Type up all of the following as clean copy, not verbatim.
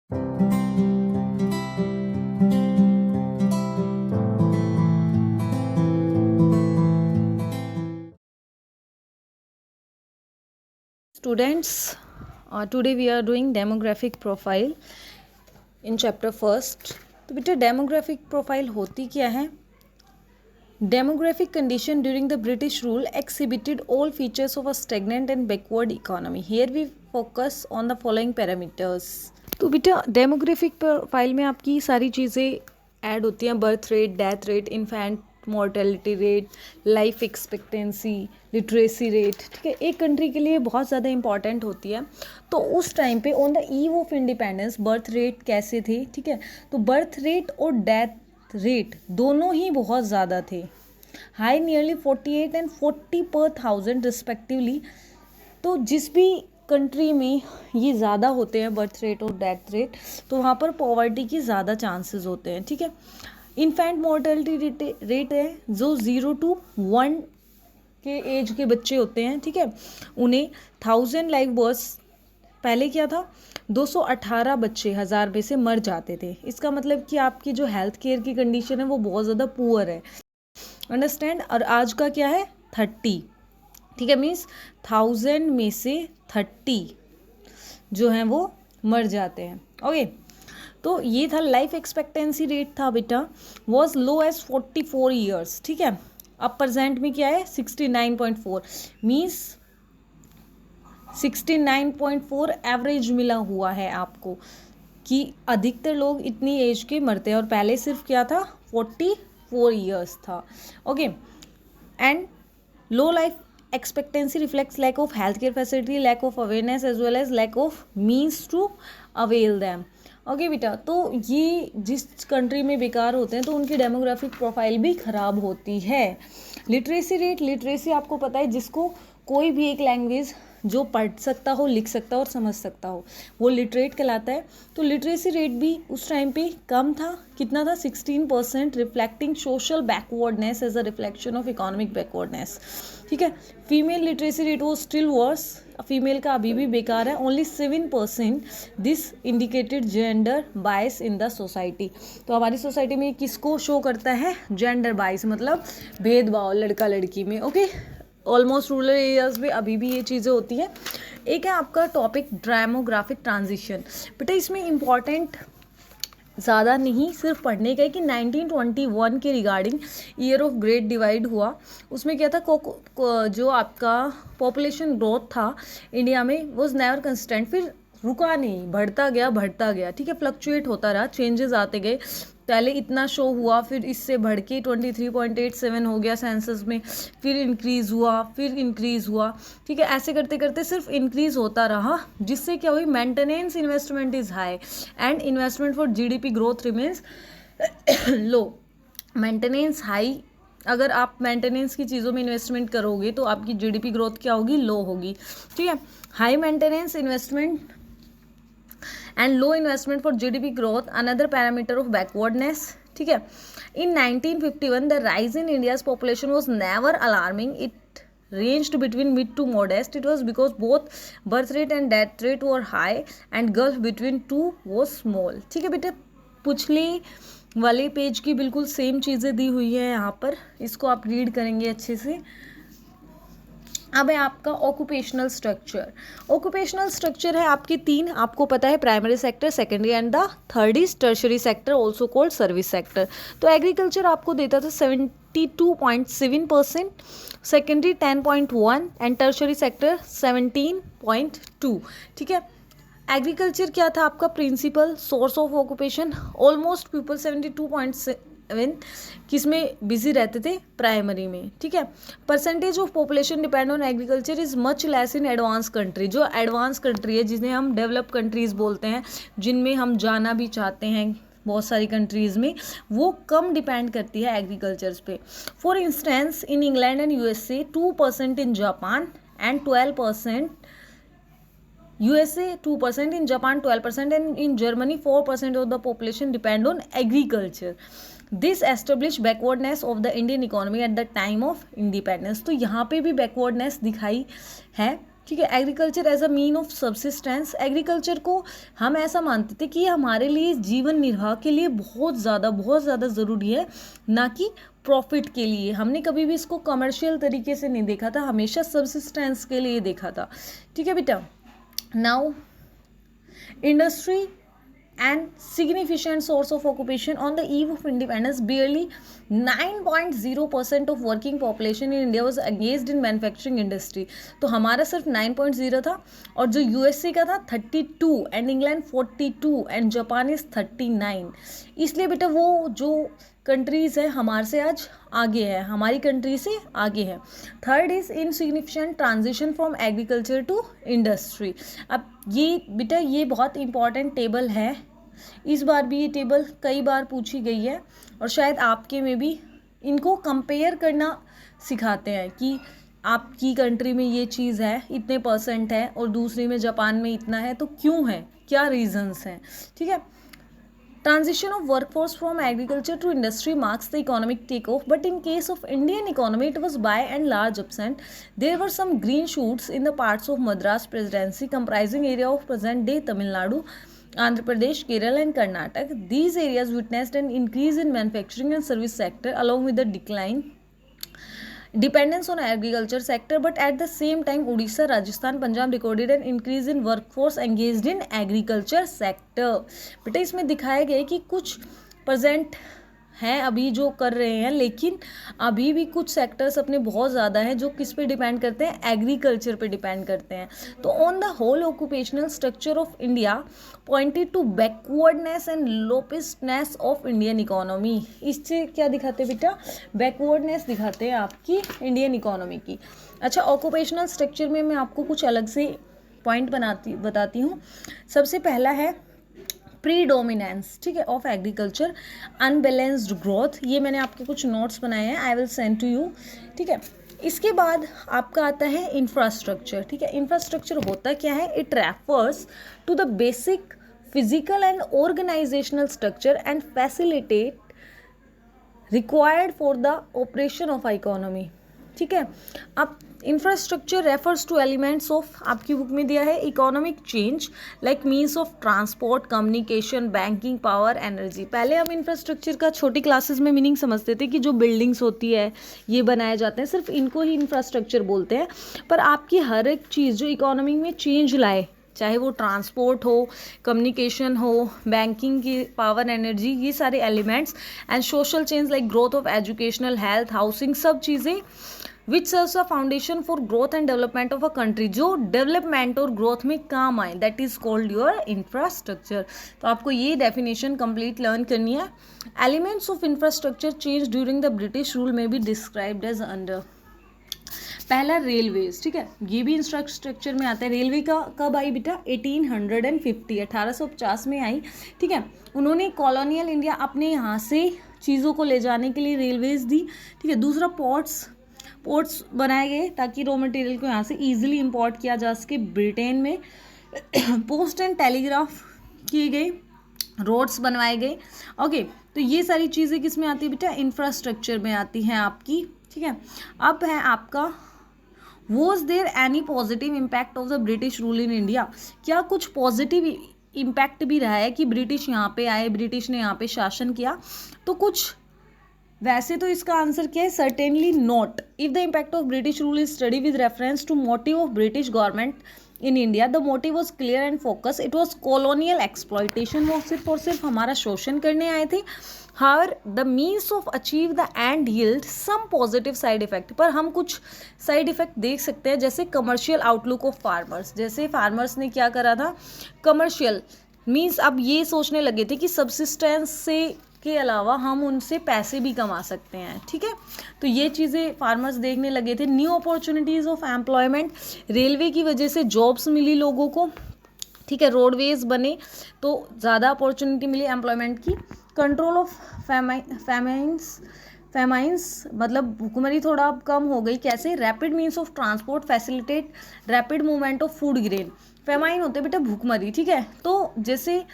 Students, today we are doing demographic profile in chapter first. तो बेटा demographic profile होती क्या है? Demographic condition during the British rule exhibited all features of a stagnant and backward economy. Here we focus on the following parameters. तो बेटा demographic profile में आपकी सारी चीज़ें ऐड होती हैं, birth rate, death rate, infant mortality rate, life expectancy, literacy rate, ठीक है, एक कंट्री के लिए बहुत ज़्यादा इंपॉर्टेंट होती है. तो उस टाइम पे on the eve of independence birth rate कैसे थे, ठीक है, तो बर्थ रेट और डेथ रेट दोनों ही बहुत ज़्यादा थे, हाई नियरली 48 एंड 40 पर 1000 रिस्पेक्टिवली. तो जिस भी कंट्री में ये ज़्यादा होते हैं बर्थ रेट और डेथ रेट, तो वहाँ पर पॉवर्टी की ज़्यादा चांसेस होते हैं, ठीक है. इन्फेंट मोर्टेलिटी रेट है जो 0 to 1 के एज के बच्चे होते हैं, ठीक है, उन्हें 1000 लाइव बर्थ, पहले क्या था 218 बच्चे 1000 में से मर जाते थे. इसका मतलब कि आपकी जो हेल्थ केयर की कंडीशन है वो बहुत ज़्यादा पुअर है, अंडरस्टैंड. और आज का क्या है 30, ठीक है, मीन्स 1000 में से 30 जो हैं वो मर जाते हैं. ओके, तो ये था लाइफ एक्सपेक्टेंसी रेट था बेटा, वॉज लो एज 44 ईयर्स, ठीक है. अब प्रेजेंट में क्या है 69.4, मीन्स 69.4 एवरेज मिला हुआ है आपको कि अधिकतर लोग इतनी एज के मरते हैं, और पहले सिर्फ क्या था 44 ईयर्स था. Okay, and low life expectancy reflects lack of healthcare facility, lack of awareness as well as lack of means to avail them. Okay बेटा, तो ये जिस कंट्री में बेकार होते हैं तो उनकी डेमोग्राफिक प्रोफाइल भी ख़राब होती है. लिटरेसी रेट, लिटरेसी आपको पता है जिसको कोई भी एक लैंग्वेज जो पढ़ सकता हो, लिख सकता हो और समझ सकता हो, वो लिटरेट कहलाता है. तो लिटरेसी रेट भी उस टाइम पे कम था, कितना था 16%, reflecting social backwardness as a reflection of economic backwardness, ठीक है. फीमेल लिटरेसी रेट वो स्टिल वर्स, फीमेल का अभी भी बेकार है, only 7%. This indicated gender bias in the society. तो हमारी सोसाइटी में किसको शो करता है, जेंडर बायस, मतलब भेदभाव लड़का लड़की में. ओके, ऑलमोस्ट रूरल एरियाज में अभी भी ये चीज़ें होती हैं. एक है आपका टॉपिक डेमोग्राफिक ट्रांजिशन. बेटा इसमें इम्पॉर्टेंट ज़्यादा नहीं, सिर्फ पढ़ने का है कि 1921 के regarding year of great divide हुआ. उसमें क्या था, जो आपका पॉपुलेशन ग्रोथ था इंडिया में वॉज नेवर कंस्टेंट, फिर रुका नहीं, बढ़ता गया, ठीक है, फ्लक्चुएट होता रहा, चेंजेस आते गए. पहले इतना शो हुआ, फिर इससे बढ़ के 23.87 हो गया सेंसस में, फिर इंक्रीज़ हुआ, ठीक है. ऐसे करते करते सिर्फ इंक्रीज़ होता रहा, जिससे क्या हुई, maintenance investment is high and investment for GDP growth remains low. Maintenance high, अगर आप मेंटेनेंस की चीज़ों में इन्वेस्टमेंट करोगे तो आपकी जीडीपी ग्रोथ क्या होगी, लो होगी, ठीक है. High maintenance investment and low investment for GDP growth, another parameter of backwardness, ठीक है. In 1951 the rise in India's population was never alarming, it ranged between mid to modest. It was because both birth rate and death rate were high and gulf between two was small, ठीक है बेटा. पिछले वाले page की बिल्कुल same चीज़ें दी हुई है यहाँ पर, इसको आप रीड करेंगे अच्छे से. अब है आपका ऑक्यूपेशनल स्ट्रक्चर. ऑक्यूपेशनल स्ट्रक्चर है आपके 3, आपको पता है, primary sector, secondary and the third is tertiary sector, also called service sector. तो एग्रीकल्चर आपको देता था 72.7%, सेकेंडरी 10.1 एंड टर्शरी सेक्टर 17.2, ठीक है. एग्रीकल्चर क्या था आपका principal source of occupation, almost people 72.7 किस में बिजी रहते थे, प्राइमरी में, ठीक है. Percentage of population depend on agriculture is much less in advance country. जो एडवांस कंट्री है जिन्हें हम डेवलप कंट्रीज बोलते हैं, जिनमें हम जाना भी चाहते हैं बहुत सारी कंट्रीज़ में, वो कम डिपेंड करती है एग्रीकल्चर पे. For instance in England and USA 2%, in Japan and 12%, USA 2%, in Japan 12%, and in Germany 4% of the population depend on agriculture. This established backwardness of the Indian economy at the time of independence. तो यहाँ पे भी backwardness दिखाई है ठीक है। Agriculture as a mean of subsistence, agriculture को हम ऐसा मानते थे कि ये हमारे लिए जीवन निर्वाह के लिए बहुत ज़्यादा ज़रूरी है, ना कि प्रॉफिट के लिए। हमने कभी भी इसको कमर्शियल तरीके से नहीं देखा था, हमेशा सब्सिस्टेंस के लिए देखा था। ठीक है बेटा। Now industry and significant source of occupation on the eve of independence, barely 9.0% of working population in India was engaged in manufacturing industry। तो हमारा सिर्फ 9.0 था, और जो यूएसए का था 32 and England 42 and Japan is 39। इसलिए बेटा वो जो कंट्रीज़ है हमारे से आज आगे है, हमारी कंट्री से आगे है। Third is insignificant transition from agriculture to industry. अब ये बेटा ये बहुत इंपॉर्टेंट टेबल है, इस बार भी ये टेबल कई बार पूछी गई है, और शायद आपके में भी इनको कंपेयर करना सिखाते हैं कि आपकी कंट्री में ये चीज़ है, इतने % है, और दूसरी में जापान में इतना है, तो क्यों है, क्या रीजंस हैं। ठीक है। Transition of workforce from agriculture to industry marks the economic takeoff, but in case of Indian economy, it was by and large absent. There were some green shoots in the parts of Madras Presidency, comprising area of present-day Tamil Nadu, Andhra Pradesh, Kerala, and Karnataka. These areas witnessed an increase in manufacturing and service sector, along with the dependence on agriculture sector, but at the same time Odisha, Rajasthan, Punjab recorded an increase in workforce engaged in agriculture sector। बेटा इसमें दिखाया गया है कि कुछ present हैं अभी जो कर रहे हैं, लेकिन अभी भी कुछ सेक्टर्स अपने बहुत ज़्यादा हैं जो किस पे डिपेंड करते हैं, एग्रीकल्चर पे डिपेंड करते हैं। तो on the whole occupational structure of India pointed to backwardness and lopsidedness of Indian economy. इससे क्या दिखाते हैं बेटा, बैकवर्डनेस दिखाते हैं आपकी इंडियन इकोनॉमी की। अच्छा, ऑक्यूपेशनल स्ट्रक्चर में मैं आपको कुछ अलग से पॉइंट बताती हूँ। सबसे पहला है प्रीडोमिनेंस, ठीक है, ऑफ एग्रीकल्चर, अनबैलेंस्ड ग्रोथ। ये मैंने आपके कुछ नोट्स बनाए हैं, I will send to you. ठीक है। इसके बाद आपका आता है इंफ्रास्ट्रक्चर। ठीक है। इंफ्रास्ट्रक्चर होता क्या है, it refers to the basic physical and organizational structure and facilitate required for the operation of economy. ठीक है। अब infrastructure refers to elements of, आपकी बुक में दिया है, economic change like means of transport, communication, banking, power, energy. पहले हम infrastructure का छोटी क्लासेस में मीनिंग समझते थे कि जो बिल्डिंग्स होती है ये बनाए जाते हैं, सिर्फ इनको ही इंफ्रास्ट्रक्चर बोलते हैं। पर आपकी हर एक चीज़ जो इकोनॉमी में चेंज लाए, चाहे वो ट्रांसपोर्ट हो, कम्युनिकेशन हो, बैंकिंग की, पावर, एनर्जी, ये सारे elements, and social change like growth of educational, health, housing, सब चीज़ें विच serves a foundation for growth and development of a country, जो डेवलपमेंट और ग्रोथ में काम आए, that is called your infrastructure. तो आपको ये डेफिनेशन कंप्लीट लर्न करनी है। Elements of infrastructure change during the British rule में बी डिस्क्राइब्ड एज अंडर। पहला रेलवेज। ठीक है, ये भी इंफ्रास्ट्रक्चर में आता है। रेलवे का कब आई बेटा, 1850, 1850 में आई। ठीक है। उन्होंने कॉलोनियल इंडिया अपने यहाँ से चीज़ों को ले जाने के लिए रेलवेज दी। ठीक है। दूसरा पोर्ट्स बनाए गए ताकि रॉ मटेरियल को यहाँ से ईजिली इंपोर्ट किया जा सके ब्रिटेन में। पोस्ट एंड टेलीग्राफ किए गए, रोड्स बनवाए गए। ओके, तो ये सारी चीज़ें किस में आती है बेटा, इंफ्रास्ट्रक्चर में आती हैं आपकी। ठीक है। अब है आपका was there any positive impact of the British rule in India. क्या कुछ पॉजिटिव इम्पैक्ट भी रहा है कि ब्रिटिश यहाँ पे आए, ब्रिटिश ने यहाँ पे शासन किया। तो कुछ, वैसे तो इसका आंसर क्या है, certainly not. If the impact of British rule is study with reference to motive of British government in India, the motive was clear and focus, it was colonial exploitation. वो सिर्फ और सिर्फ हमारा शोषण करने आए थे। However the means of achieve the end yield some positive side effect. पर हम कुछ साइड इफेक्ट देख सकते हैं, जैसे कमर्शियल आउटलुक ऑफ फार्मर्स। जैसे फार्मर्स ने क्या करा था, कमर्शियल मीन्स अब ये सोचने लगे थे कि सब्सिस्टेंस से के अलावा हम उनसे पैसे भी कमा सकते हैं। ठीक है। तो ये चीज़ें फार्मर्स देखने लगे थे। New opportunities of employment, railway की वजह से जॉब्स मिली लोगों को। ठीक है। रोडवेज बने तो ज़्यादा अपॉर्चुनिटी मिली एम्प्लॉयमेंट की। कंट्रोल ऑफ फेमाइंस मतलब भूखमरी थोड़ा अब कम हो गई। कैसे, rapid means of transport facilitate rapid movement of food grain. Famine होते बेटा भूखमरी। ठीक है। तो जैसे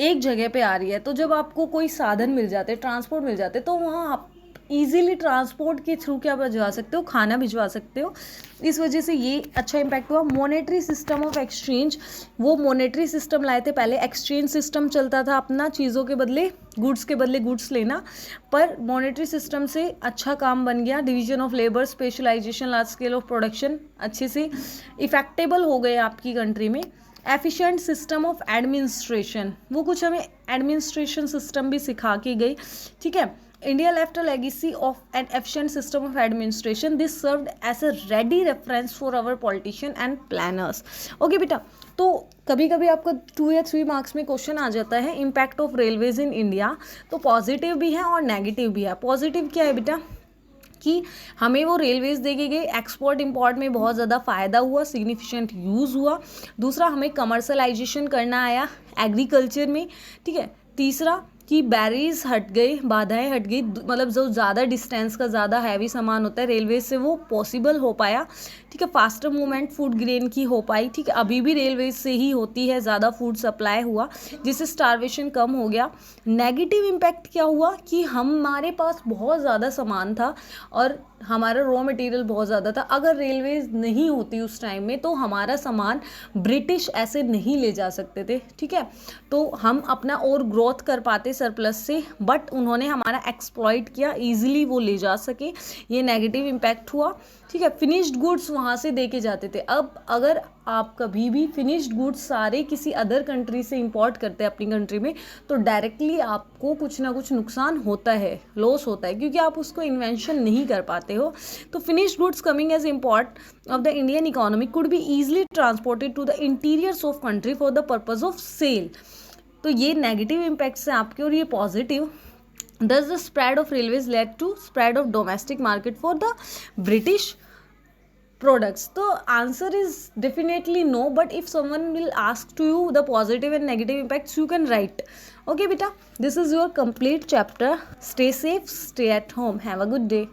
एक जगह पे आ रही है, तो जब आपको कोई साधन मिल जाते, ट्रांसपोर्ट मिल जाते, तो वहाँ ईजिली ट्रांसपोर्ट के थ्रू क्या भिजवा सकते हो, खाना भिजवा सकते हो। इस वजह से ये अच्छा इम्पैक्ट हुआ। मॉनेटरी सिस्टम ऑफ एक्सचेंज, वो मॉनेटरी सिस्टम लाए थे। पहले एक्सचेंज सिस्टम चलता था अपना, चीज़ों के बदले गुड्स लेना, पर मॉनेटरी सिस्टम से अच्छा काम बन गया। Division of labour, specialization, large scale of production अच्छे से इफेक्टेबल हो गए आपकी कंट्री में। एफिशिएंट सिस्टम ऑफ एडमिनिस्ट्रेशन, वो कुछ हमें एडमिनिस्ट्रेशन सिस्टम भी सिखा के गई, ठीक है। India left a legacy of an efficient system of administration. This served as a ready reference for our politician and planners. Okay बेटा, तो कभी कभी आपको 2 या 3 मार्क्स में क्वेश्चन आ जाता है impact of railways in India. तो पॉजिटिव भी है और नेगेटिव भी है। पॉजिटिव क्या है बेटा कि हमें वो रेलवेज देके गए, एक्सपोर्ट इंपोर्ट में बहुत ज़्यादा फ़ायदा हुआ, सिग्निफिकेंट यूज़ हुआ। दूसरा, हमें कमर्शलाइजेशन करना आया एग्रीकल्चर में, ठीक है। तीसरा कि बैरियर्स हट गए, बाधाएं हट गई, मतलब जो ज़्यादा डिस्टेंस का ज़्यादा हैवी सामान होता है रेलवे से वो पॉसिबल हो पाया, ठीक है। फास्टर मूवमेंट फूड ग्रेन की हो पाई, ठीक है। अभी भी रेलवे से ही होती है, ज़्यादा फूड सप्लाई हुआ जिससे स्टारवेशन कम हो गया। नेगेटिव इम्पैक्ट क्या हुआ कि हमारे पास बहुत ज़्यादा सामान था और हमारा रॉ मटेरियल बहुत ज़्यादा था। अगर रेलवेज नहीं होती उस टाइम में तो हमारा सामान ब्रिटिश ऐसे नहीं ले जा सकते थे, ठीक है। तो हम अपना और ग्रोथ कर पाते सरप्लस से, बट उन्होंने हमारा एक्सप्लॉइट किया, ईजिली वो ले जा सके, ये नेगेटिव इम्पैक्ट हुआ, ठीक है। फिनिश्ड गुड्स वहाँ से दे के जाते थे। अब अगर आप कभी भी फिनिश्ड गुड्स सारे किसी अदर कंट्री से इंपोर्ट करते हैं अपनी कंट्री में, तो डायरेक्टली आपको कुछ ना कुछ नुकसान होता है, लॉस होता है, क्योंकि आप उसको इन्वेंशन नहीं कर पाते हो। तो finished goods coming as import of the Indian economy could be easily transported to the interiors of country for the purpose of sale. तो ये नेगेटिव इम्पैक्ट्स हैं आपके और ये positive. Thus the spread of railways led to spread of domestic market for the British products. So answer is definitely no, but if someone will ask to you the positive and negative impacts, you can write. Okay beta, this is your complete chapter. Stay safe, stay at home. Have a good day.